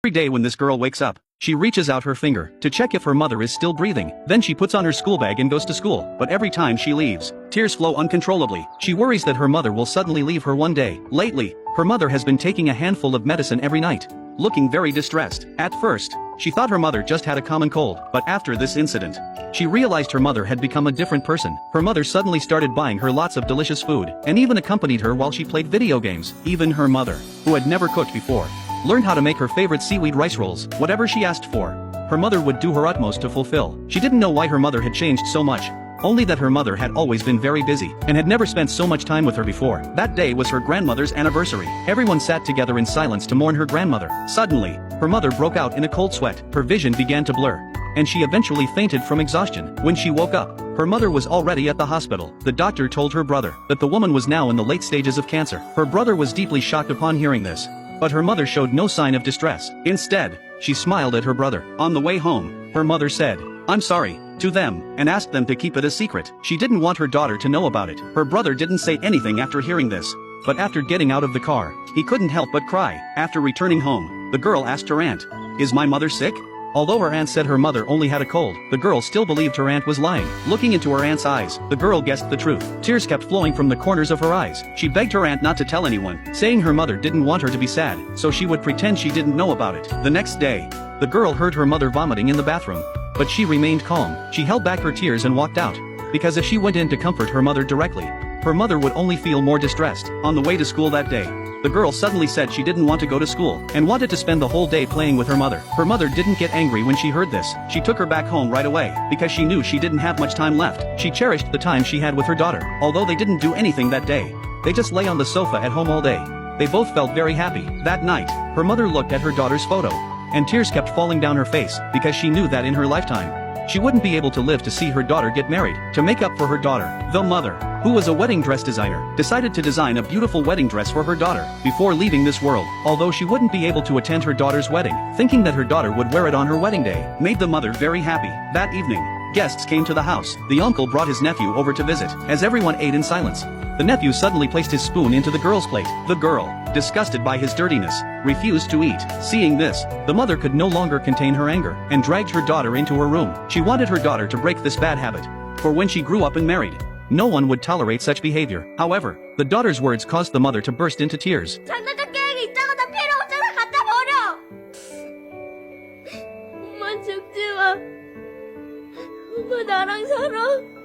Every day when this girl wakes up, she reaches out her finger to check if her mother is still breathing. Then she puts on her school bag and goes to school. But every time she leaves, tears flow uncontrollably. She worries that her mother will suddenly leave her one day. Lately, her mother has been taking a handful of medicine every night, looking very distressed. At first, she thought her mother just had a common cold, but after this incident, she realized her mother had become a different person. Her mother suddenly started buying her lots of delicious food, and even accompanied her while she played video games. Even her mother, who had never cooked before, learned how to make her favorite seaweed rice rolls. Whatever she asked for, her mother would do her utmost to fulfill. She didn't know why her mother had changed so much, only that her mother had always been very busy, and had never spent so much time with her before. That day was her grandmother's anniversary. Everyone sat together in silence to mourn her grandmother. Suddenly, her mother broke out in a cold sweat. Her vision began to blur, and she eventually fainted from exhaustion. When she woke up, her mother was already at the hospital. The doctor told her brother that the woman was now in the late stages of cancer. Her brother was deeply shocked upon hearing this, but her mother showed no sign of distress. Instead, she smiled at her brother. On the way home, her mother said, "I'm sorry," to them, and asked them to keep it a secret. She didn't want her daughter to know about it. Her brother didn't say anything after hearing this, but after getting out of the car, he couldn't help but cry. After returning home, the girl asked her aunt, "Is my mother sick?" Although her aunt said her mother only had a cold, the girl still believed her aunt was lying. Looking into her aunt's eyes, the girl guessed the truth. Tears kept flowing from the corners of her eyes. She begged her aunt not to tell anyone, saying her mother didn't want her to be sad, so she would pretend she didn't know about it. The next day, the girl heard her mother vomiting in the bathroom, but she remained calm. She held back her tears and walked out, because if she went in to comfort her mother directly, her mother would only feel more distressed. On the way to school that day, the girl suddenly said she didn't want to go to school, and wanted to spend the whole day playing with her mother. Her mother didn't get angry when she heard this. She took her back home right away, because she knew she didn't have much time left. She cherished the time she had with her daughter. Although they didn't do anything that day, they just lay on the sofa at home all day. They both felt very happy. That night, her mother looked at her daughter's photo, and tears kept falling down her face, because she knew that in her lifetime, she wouldn't be able to live to see her daughter get married. To make up for her daughter, the mother, who was a wedding dress designer, decided to design a beautiful wedding dress for her daughter before leaving this world. Although she wouldn't be able to attend her daughter's wedding, thinking that her daughter would wear it on her wedding day made the mother very happy. That evening, guests came to the house. The uncle brought his nephew over to visit. As everyone ate in silence, the nephew suddenly placed his spoon into the girl's plate. The girl, disgusted by his dirtiness, refused to eat. Seeing this, the mother could no longer contain her anger, and dragged her daughter into her room. She wanted her daughter to break this bad habit, for when she grew up and married, no one would tolerate such behavior. However, the daughter's words caused the mother to burst into tears. 장난감게임이 있다가 나 필요 없잖아. 갖다 버려. 엄마 죽지 마. 엄마 나랑 살아.